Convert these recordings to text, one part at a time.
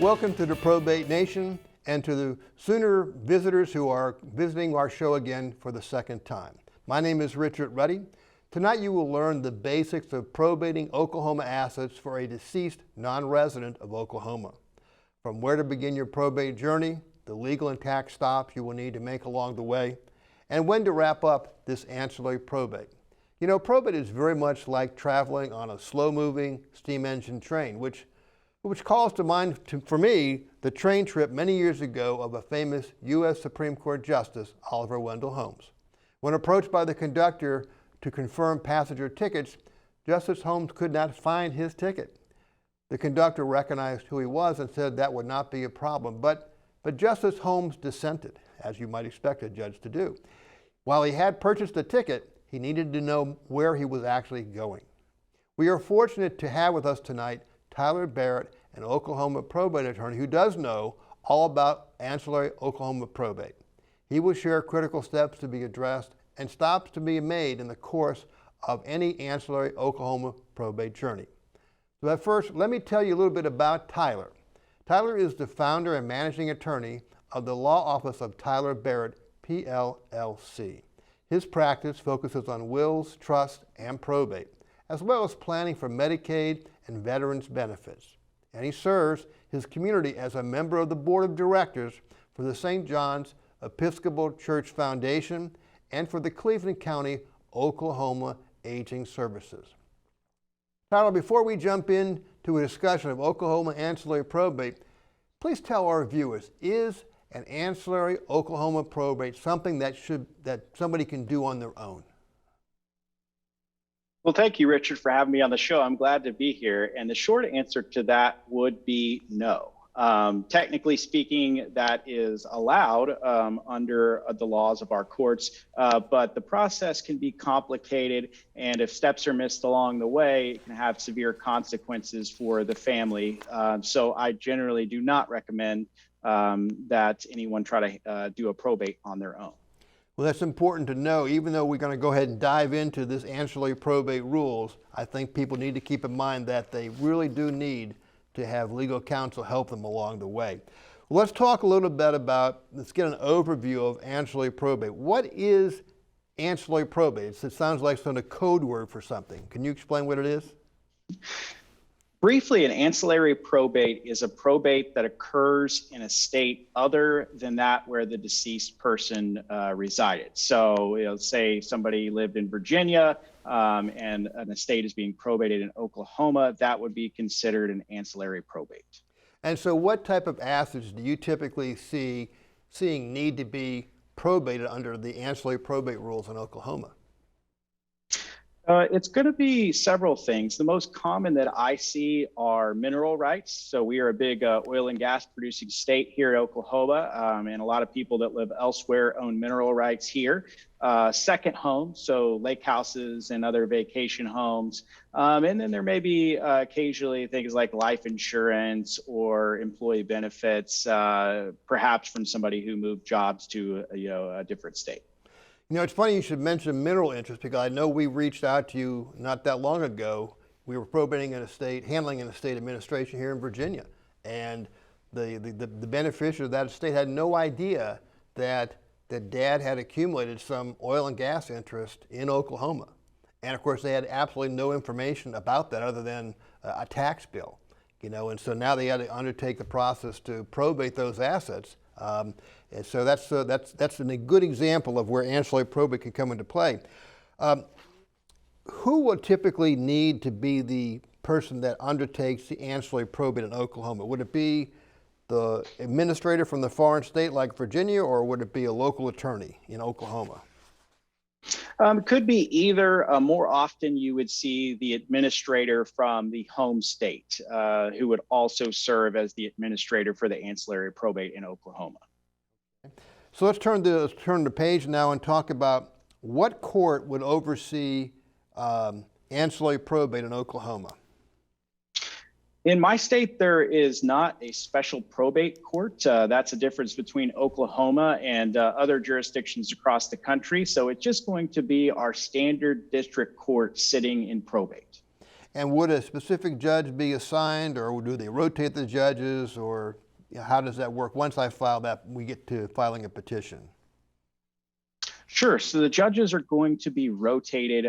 Welcome to the Probate Nation and to the Sooner visitors who are visiting our show again for the second time. My name is Richard Ruddy. Tonight you will learn the basics of probating Oklahoma assets for a deceased non-resident of Oklahoma. From where to begin your probate journey, the legal and tax stops you will need to make along the way, and when to wrap up this ancillary probate. You know, probate is very much like traveling on a slow-moving steam engine train, which calls to mind, for me, the train trip many years ago of a famous U.S. Supreme Court Justice, Oliver Wendell Holmes. When approached by the conductor to confirm passenger tickets, Justice Holmes could not find his ticket. The conductor recognized who he was and said that would not be a problem, but Justice Holmes dissented, as you might expect a judge to do. While he had purchased a ticket, he needed to know where he was actually going. We are fortunate to have with us tonight Tyler Barrett, an Oklahoma probate attorney who does know all about ancillary Oklahoma probate. He will share critical steps to be addressed and stops to be made in the course of any ancillary Oklahoma probate journey. So at first, let me tell you a little bit about Tyler. Tyler is the founder and managing attorney of the law office of Tyler Barrett, PLLC. His practice focuses on wills, trusts, and probate, as well as planning for Medicaid and veterans benefits. And he serves his community as a member of the board of directors for the St. John's Episcopal Church Foundation and for the Cleveland County, Oklahoma Aging Services. Tyler, before we jump into a discussion of Oklahoma ancillary probate, please tell our viewers, is an ancillary Oklahoma probate something that somebody can do on their own? Well, thank you, Richard, for having me on the show. I'm glad to be here. And the short answer to that would be no. Technically speaking, that is allowed under the laws of our courts, but the process can be complicated, and if steps are missed along the way, it can have severe consequences for the family. So I generally do not recommend that anyone try to do a probate on their own. Well, that's important to know. Even though we're going to go ahead and dive into this ancillary probate rules, I think people need to keep in mind that they really do need to have legal counsel help them along the way. Well, let's talk a little bit about, let's get an overview of ancillary probate. What is ancillary probate? It sounds like some code word for something. Can you explain what it is? Briefly, an ancillary probate is a probate that occurs in a state other than that where the deceased person resided. So, say somebody lived in Virginia and an estate is being probated in Oklahoma, that would be considered an ancillary probate. And so what type of assets do you typically seeing need to be probated under the ancillary probate rules in Oklahoma? It's going to be several things. The most common that I see are mineral rights. So we are a big oil and gas producing state here in Oklahoma, and a lot of people that live elsewhere own mineral rights here. Second homes, so lake houses and other vacation homes. And then there may be occasionally things like life insurance or employee benefits, perhaps from somebody who moved jobs to a different state. You know, it's funny you should mention mineral interest because I know we reached out to you not that long ago. We were probating an estate, handling an estate administration here in Virginia. And the beneficiary of that estate had no idea that Dad had accumulated some oil and gas interest in Oklahoma. And of course, they had absolutely no information about that other than a tax bill. And so now they had to undertake the process to probate those assets. And so that's a good example of where ancillary probate can come into play. Who will typically need to be the person that undertakes the ancillary probate in Oklahoma? Would it be the administrator from the foreign state like Virginia, or would it be a local attorney in Oklahoma? It could be either. More often you would see the administrator from the home state who would also serve as the administrator for the ancillary probate in Oklahoma. So let's turn the page now and talk about what court would oversee ancillary probate in Oklahoma. In my state, there is not a special probate court. That's a difference between Oklahoma and other jurisdictions across the country. So it's just going to be our standard district court sitting in probate. And would a specific judge be assigned, or do they rotate the judges, or how does that work? Once I file that, we get to filing a petition. Sure. So the judges are going to be rotated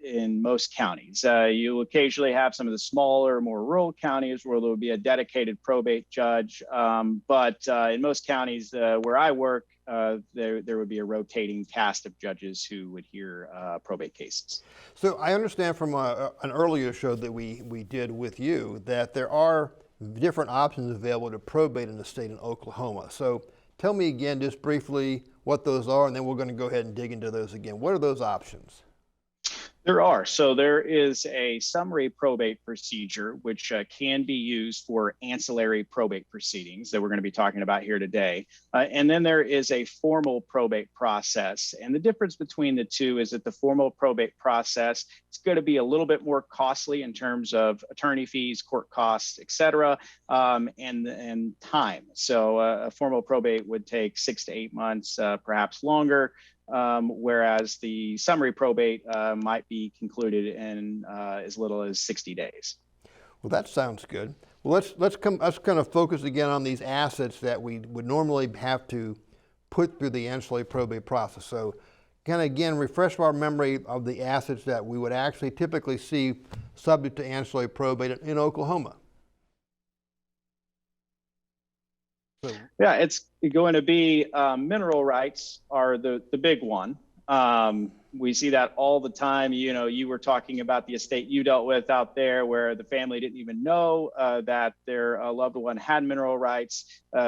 in most counties. You occasionally have some of the smaller, more rural counties where there will be a dedicated probate judge. But in most counties where I work, there would be a rotating cast of judges who would hear probate cases. So I understand from an earlier show that we did with you that there are different options available to probate in the state of Oklahoma. So tell me again, just briefly, what those are, and then we're going to go ahead and dig into those again. What are those options? There are. So there is a summary probate procedure, which can be used for ancillary probate proceedings that we're going to be talking about here today. And then there is a formal probate process. And the difference between the two is that the formal probate process is going to be a little bit more costly in terms of attorney fees, court costs, et cetera, and time. So a formal probate would take 6 to 8 months, perhaps longer. Whereas the summary probate might be concluded in as little as 60 days. Well, that sounds good. Well, let's kind of focus again on these assets that we would normally have to put through the ancillary probate process. So, kind of again refresh our memory of the assets that we would actually typically see subject to ancillary probate in Oklahoma. So, yeah, it's going to be mineral rights are the big one. We see that all the time. You know, you were talking about the estate you dealt with out there where the family didn't even know that their loved one had mineral rights.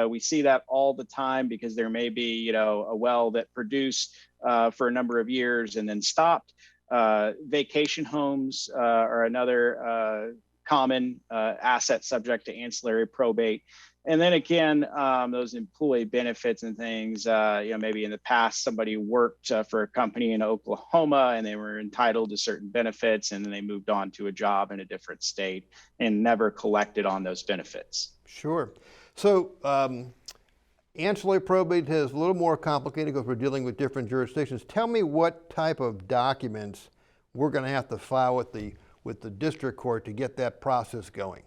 We see that all the time because there may be, you know, a well that produced for a number of years and then stopped. Vacation homes are another common asset subject to ancillary probate. And then again, those employee benefits and things, you know, maybe in the past, somebody worked for a company in Oklahoma and they were entitled to certain benefits and then they moved on to a job in a different state and never collected on those benefits. Sure. So ancillary probate is a little more complicated because we're dealing with different jurisdictions. Tell me what type of documents we're going to have to file with the district court to get that process going.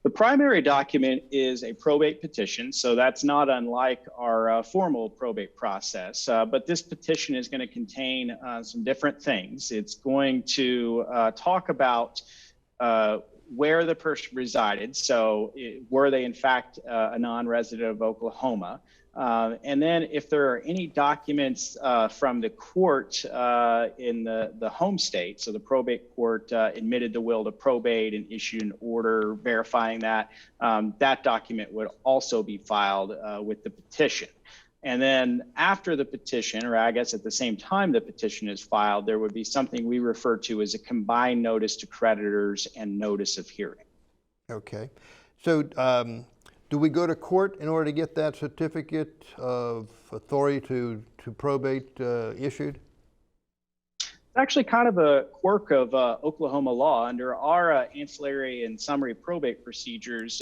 The primary document is a probate petition, so that's not unlike our formal probate process, but this petition is going to contain some different things. It's going to talk about where the person resided, so were they in fact a non-resident of Oklahoma, and then if there are any documents from the court in the home state, so the probate court admitted the will to probate and issued an order verifying that, that document would also be filed with the petition. And then after the petition, or I guess at the same time the petition is filed, there would be something we refer to as a combined notice to creditors and notice of hearing. Okay. So do we go to court in order to get that certificate of authority to probate issued? It's actually kind of a quirk of Oklahoma law. Under our ancillary and summary probate procedures,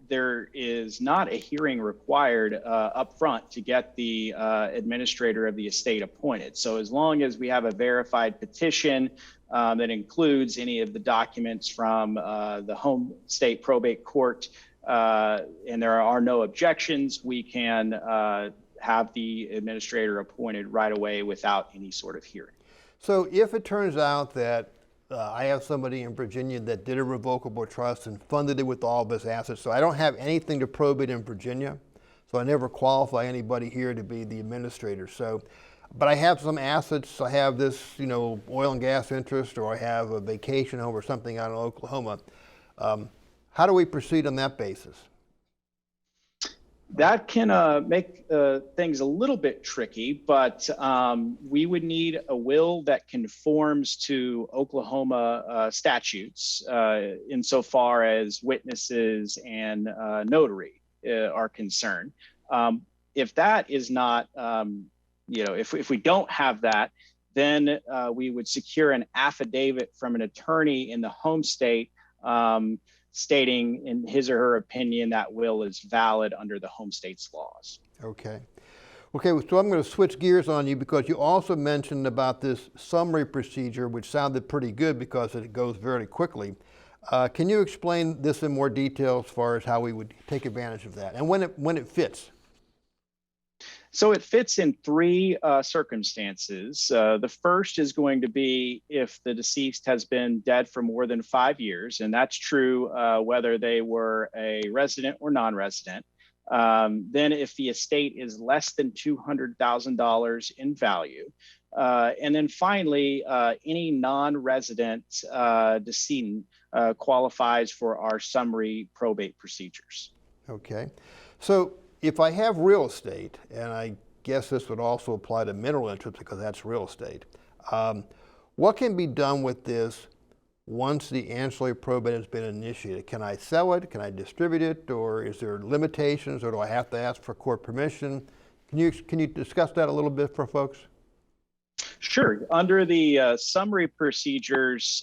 there is not a hearing required up front to get the administrator of the estate appointed. So as long as we have a verified petition that includes any of the documents from the home state probate court, and there are no objections, we can have the administrator appointed right away without any sort of hearing. So if it turns out that I have somebody in Virginia that did a revocable trust and funded it with all of his assets, so I don't have anything to probate in Virginia, so I never qualify anybody here to be the administrator. So, but I have some assets. I have this, you know, oil and gas interest, or I have a vacation home or something out in Oklahoma. How do we proceed on that basis? That can make things a little bit tricky, but we would need a will that conforms to Oklahoma statutes insofar as witnesses and notary are concerned. If that is not, you know, if we don't have that, then we would secure an affidavit from an attorney in the home state stating in his or her opinion that will is valid under the home state's laws. Okay. Okay, so I'm going to switch gears on you because you also mentioned about this summary procedure, which sounded pretty good because it goes very quickly. Can you explain this in more detail as far as how we would take advantage of that and when it fits? So it fits in three circumstances. The first is going to be if the deceased has been dead for more than 5 years, and that's true whether they were a resident or non-resident. Then if the estate is less than $200,000 in value. And then finally, any non-resident decedent qualifies for our summary probate procedures. Okay, so if I have real estate, and I guess this would also apply to mineral interest because that's real estate, what can be done with this once the ancillary probate has been initiated? Can I sell it? Can I distribute it? Or is there limitations, or do I have to ask for court permission? Can you discuss that a little bit for folks? Sure. Under the summary procedures,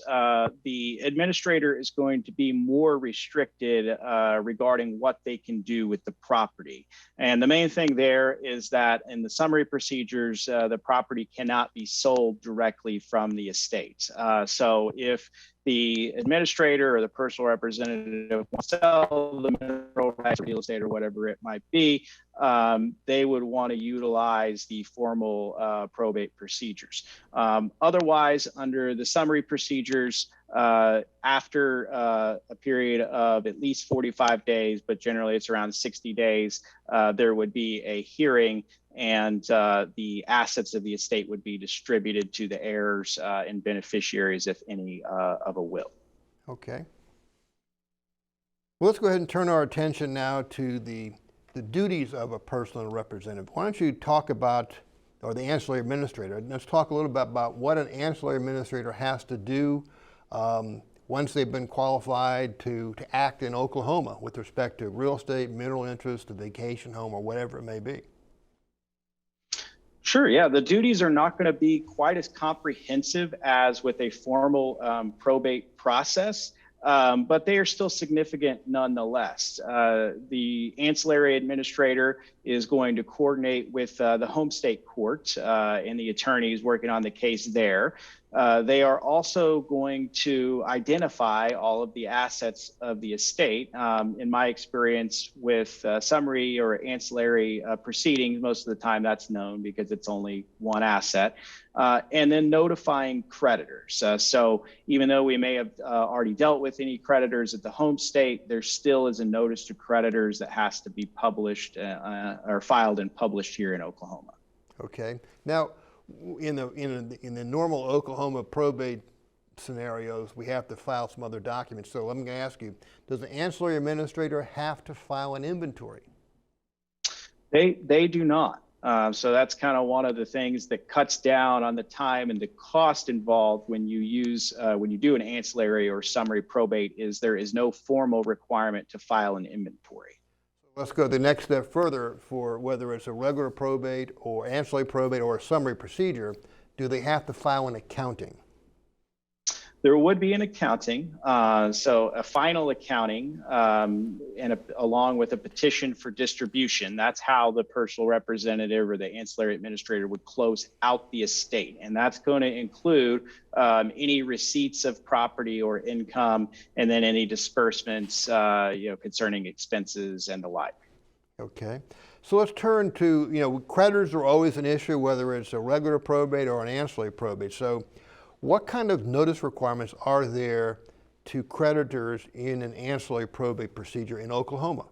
the administrator is going to be more restricted regarding what they can do with the property. And the main thing there is that in the summary procedures, the property cannot be sold directly from the estate. So if the administrator or the personal representative wants to sell the mineral rights, real estate, or whatever it might be, they would want to utilize the formal probate procedures. Otherwise, under the summary procedures, after a period of at least 45 days, but generally it's around 60 days, there would be a hearing, and the assets of the estate would be distributed to the heirs and beneficiaries, if any, of a will. Okay. Well, let's go ahead and turn our attention now to the duties of a personal representative. Why don't you talk about, or the ancillary administrator, let's talk a little bit about what an ancillary administrator has to do once they've been qualified to act in Oklahoma with respect to real estate, mineral interest, a vacation home, or whatever it may be. Sure, yeah, the duties are not going to be quite as comprehensive as with a formal probate process, but they are still significant nonetheless. The ancillary administrator is going to coordinate with the home state court and the attorneys working on the case there. They are also going to identify all of the assets of the estate. In my experience with summary or ancillary proceedings, most of the time that's known because it's only one asset. And then notifying creditors. So even though we may have already dealt with any creditors at the home state, there still is a notice to creditors that has to be published or filed and published here in Oklahoma. Okay. Now, in the normal Oklahoma probate scenarios, we have to file some other documents. So I'm going to ask you, does the ancillary administrator have to file an inventory? They do not. So that's kind of one of the things that cuts down on the time and the cost involved when you do an ancillary or summary probate. Is there is no formal requirement to file an inventory. Let's go the next step further. For whether it's a regular probate or ancillary probate or a summary procedure, do they have to file an accounting? There would be an accounting, so a final accounting along with a petition for distribution. That's how the personal representative or the ancillary administrator would close out the estate. And that's going to include any receipts of property or income, and then any disbursements concerning expenses and the like. Okay. So let's turn to, creditors are always an issue, whether it's a regular probate or an ancillary probate. So what kind of notice requirements are there to creditors in an ancillary probate procedure in Oklahoma?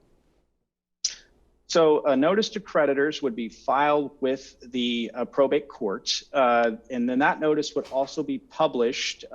So a notice to creditors would be filed with the probate court, and then that notice would also be published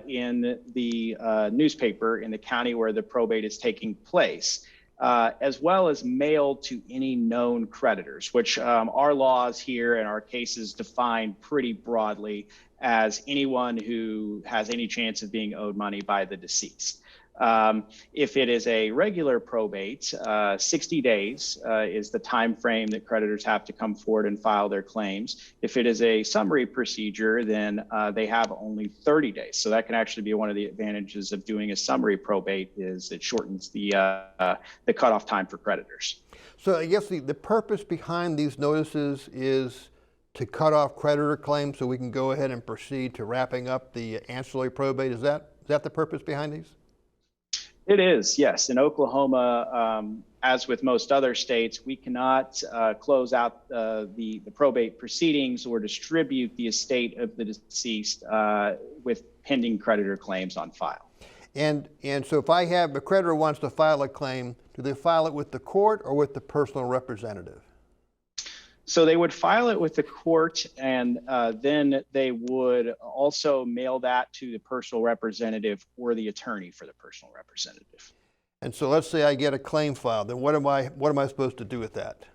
in the newspaper in the county where the probate is taking place, as well as mailed to any known creditors, which our laws here and our cases define pretty broadly as anyone who has any chance of being owed money by the deceased. If it is a regular probate, 60 days is the time frame that creditors have to come forward and file their claims. If it is a summary procedure, then they have only 30 days. So that can actually be one of the advantages of doing a summary probate, is it shortens the cutoff time for creditors. So I guess the purpose behind these notices is to cut off creditor claims so we can go ahead and proceed to wrapping up the ancillary probate. Is that the purpose behind these? It is, yes. In Oklahoma, as with most other states, we cannot close out the probate proceedings or distribute the estate of the deceased with pending creditor claims on file. And so if a creditor wants to file a claim, do they file it with the court or with the personal representative? So they would file it with the court, and then they would also mail that to the personal representative or the attorney for the personal representative. And so let's say I get a claim filed, then what am I supposed to do with that?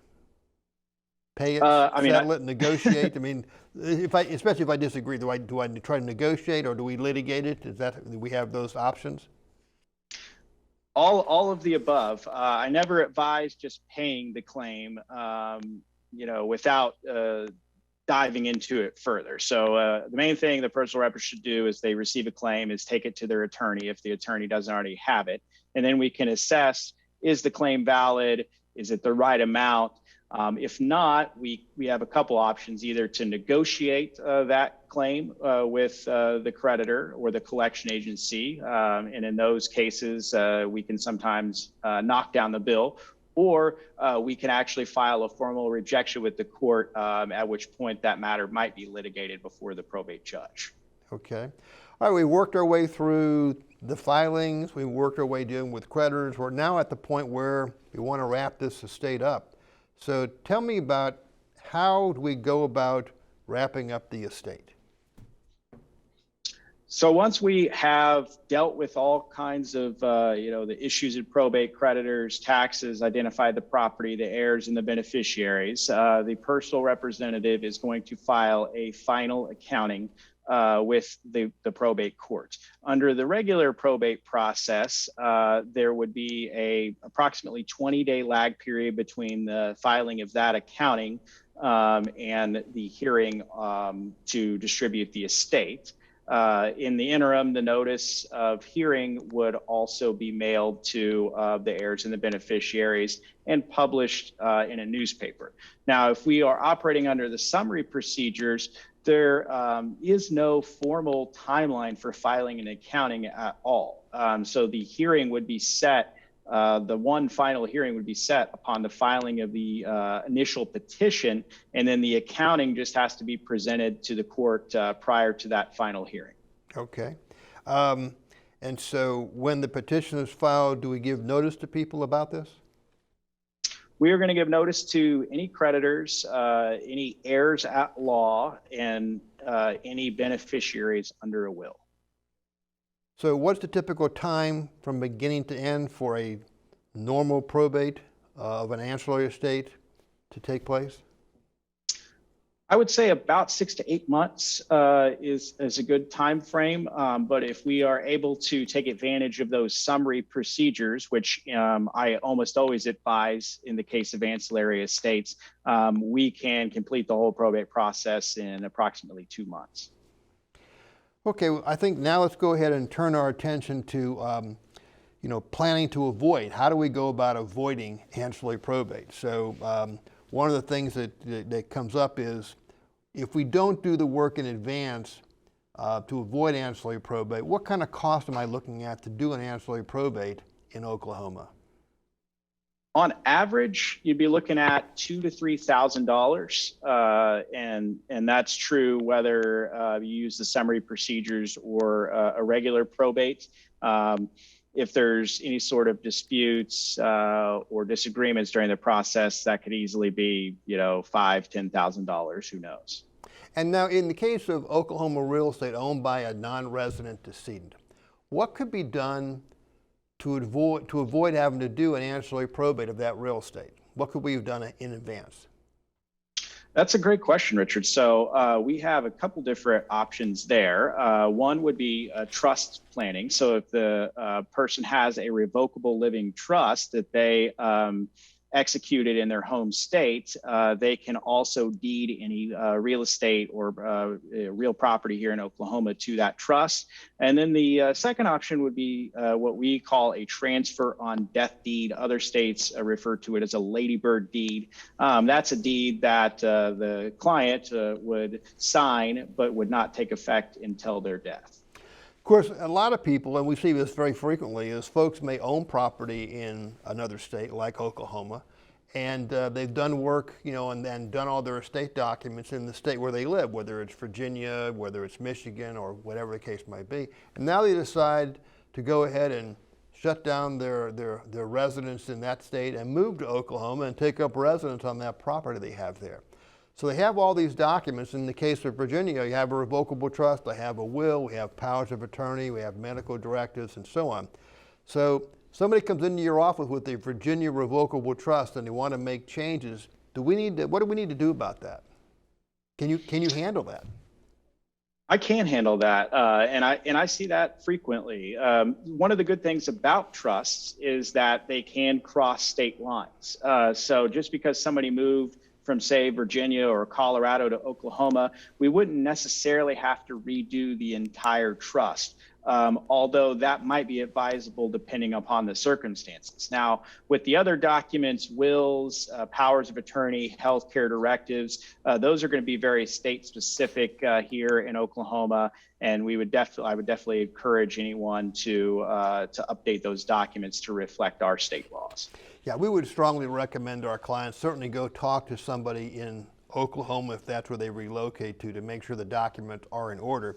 Pay it, settle it, negotiate? I mean, especially if I disagree, do I try to negotiate or do we litigate it? Do we have those options? All of the above. I never advise just paying the claim. Without diving into it further. So the main thing the personal rep should do is they receive a claim is take it to their attorney if the attorney doesn't already have it. And then we can assess, is the claim valid? Is it the right amount? If not, we have a couple options, either to negotiate that claim with the creditor or the collection agency. And in those cases, we can sometimes knock down the bill, or we can actually file a formal rejection with the court, at which point that matter might be litigated before the probate judge. Okay. All right, we worked our way through the filings, we worked our way dealing with creditors. We're now at the point where we want to wrap this estate up. So tell me about how do we go about wrapping up the estate? So once we have dealt with all kinds of, the issues in probate, creditors, taxes, identified the property, the heirs, and the beneficiaries, the personal representative is going to file a final accounting with the probate court. Under the regular probate process, there would be a approximately 20-day lag period between the filing of that accounting and the hearing to distribute the estate. In the interim, the notice of hearing would also be mailed to the heirs and the beneficiaries and published in a newspaper. Now, if we are operating under the summary procedures, there is no formal timeline for filing an accounting at all. So the hearing would be set, the one final hearing would be set upon the filing of the initial petition, and then the accounting just has to be presented to the court prior to that final hearing. Okay. And so when the petition is filed, do we give notice to people about this? We are going to give notice to any creditors, any heirs at law, and any beneficiaries under a will. So what's the typical time from beginning to end for a normal probate of an ancillary estate to take place? I would say about 6 to 8 months is a good time frame. But if we are able to take advantage of those summary procedures, which I almost always advise in the case of ancillary estates, we can complete the whole probate process in approximately 2 months. Okay, well, I think now let's go ahead and turn our attention to planning to avoid. How do we go about avoiding ancillary probate? So one of the things that comes up is if we don't do the work in advance to avoid ancillary probate, what kind of cost am I looking at to do an ancillary probate in Oklahoma? On average, you'd be looking at $2,000 to $3,000, and that's true whether you use the summary procedures or a regular probate. If there's any sort of disputes or disagreements during the process, that could easily be, $5,000, $10,000. Who knows? And now, in the case of Oklahoma real estate owned by a non-resident decedent, what could be done to avoid having to do an ancillary probate of that real estate? What could we have done in advance? That's a great question, Richard. So we have a couple different options there. One would be trust planning. So if the person has a revocable living trust that they executed in their home state, they can also deed any real estate or real property here in Oklahoma to that trust. And then the second option would be what we call a transfer on death deed. Other states refer to it as a ladybird deed. That's a deed that the client would sign but would not take effect until their death. Of course, a lot of people, and we see this very frequently, is folks may own property in another state like Oklahoma, and they've done work, and then done all their estate documents in the state where they live, whether it's Virginia, whether it's Michigan, or whatever the case might be. And now they decide to go ahead and shut down their residence in that state and move to Oklahoma and take up residence on that property they have there. So they have all these documents. In the case of Virginia, you have a revocable trust, they have a will, we have powers of attorney, we have medical directives, and so on. So somebody comes into your office with a Virginia revocable trust and they want to make changes. What do we need to do about that? Can you handle that? I can handle that, and I see that frequently. One of the good things about trusts is that they can cross state lines. So just because somebody moved from, say, Virginia or Colorado to Oklahoma, we wouldn't necessarily have to redo the entire trust, although that might be advisable depending upon the circumstances. Now, with the other documents, wills, powers of attorney, healthcare directives, those are going to be very state specific here in Oklahoma, and I would definitely encourage anyone to update those documents to reflect our state laws. Yeah, we would strongly recommend our clients certainly go talk to somebody in Oklahoma if that's where they relocate to make sure the documents are in order.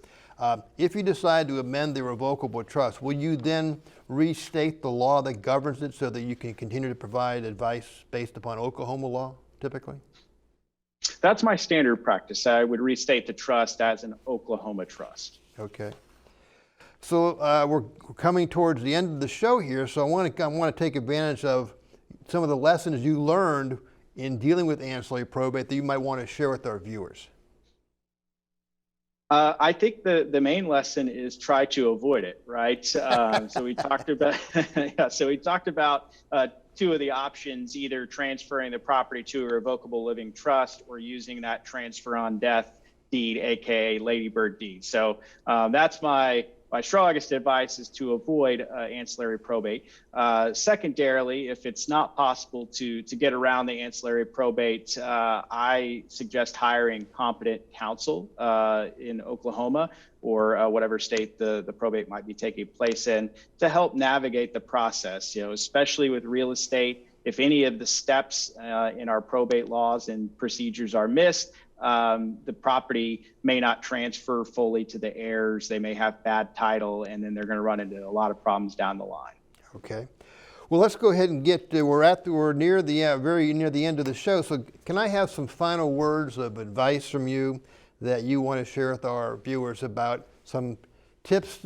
If you decide to amend the revocable trust, will you then restate the law that governs it so that you can continue to provide advice based upon Oklahoma law, typically? That's my standard practice. I would restate the trust as an Oklahoma trust. Okay. So we're coming towards the end of the show here, so I want to take advantage of some of the lessons you learned in dealing with ancillary probate that you might want to share with our viewers. I think the main lesson is try to avoid it, right? So we talked about two of the options, either transferring the property to a revocable living trust or using that transfer on death deed, aka ladybird deed. So that's my strongest advice is to avoid ancillary probate. Secondarily, if it's not possible to get around the ancillary probate, I suggest hiring competent counsel in Oklahoma or whatever state the probate might be taking place in to help navigate the process, especially with real estate. If any of the steps in our probate laws and procedures are missed, the property may not transfer fully to the heirs. They may have bad title, and then they're going to run into a lot of problems down the line. Okay. Well, let's go ahead and we're near the very near the end of the show. So, can I have some final words of advice from you that you want to share with our viewers about some tips,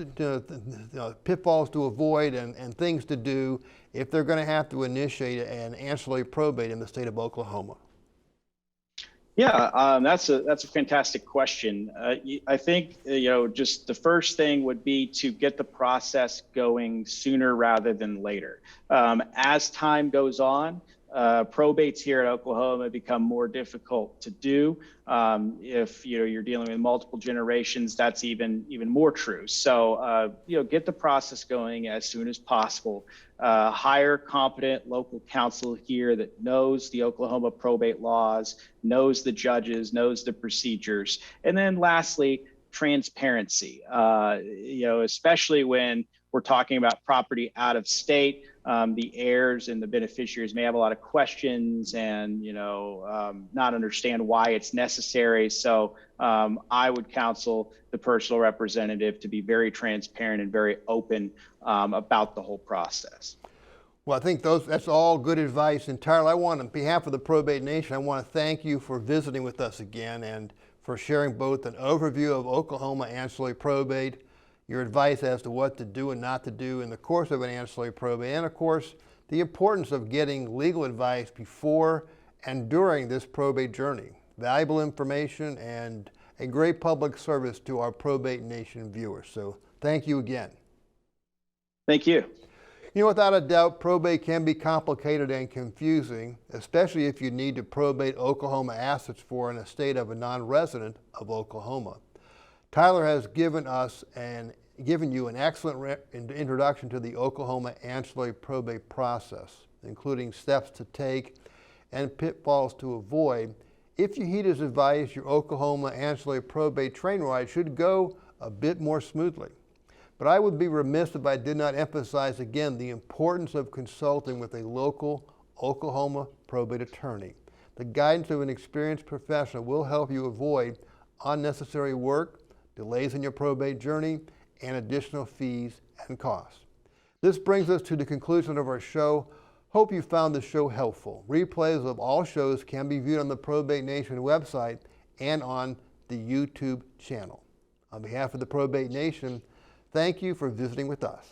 pitfalls to avoid, and things to do if they're going to have to initiate an ancillary probate in the state of Oklahoma? Yeah, that's a fantastic question. I think just the first thing would be to get the process going sooner rather than later. As time goes on, probates here in Oklahoma become more difficult to do. If you're dealing with multiple generations, that's even more true. So get the process going as soon as possible. Hire competent local counsel here that knows the Oklahoma probate laws, knows the judges, knows the procedures. And then lastly, transparency, especially when we're talking about property out of state. The heirs and the beneficiaries may have a lot of questions and not understand why it's necessary. So I would counsel the personal representative to be very transparent and very open about the whole process. Well, I think that's all good advice entirely. On behalf of the Probate Nation, I want to thank you for visiting with us again and for sharing both an overview of Oklahoma ancillary probate, your advice as to what to do and not to do in the course of an ancillary probate, and of course, the importance of getting legal advice before and during this probate journey. valuable information and a great public service to our Probate Nation viewers. So thank you again. Thank you. You know, without a doubt, probate can be complicated and confusing, especially if you need to probate Oklahoma assets for an estate of a non-resident of Oklahoma. Tyler has given you an excellent introduction to the Oklahoma ancillary probate process, including steps to take and pitfalls to avoid. If you heed his advice, your Oklahoma ancillary probate train ride should go a bit more smoothly. But I would be remiss if I did not emphasize again the importance of consulting with a local Oklahoma probate attorney. The guidance of an experienced professional will help you avoid unnecessary work, delays in your probate journey, and additional fees and costs. This brings us to the conclusion of our show. Hope you found the show helpful. Replays of all shows can be viewed on the Probate Nation website and on the YouTube channel. On behalf of the Probate Nation, thank you for visiting with us.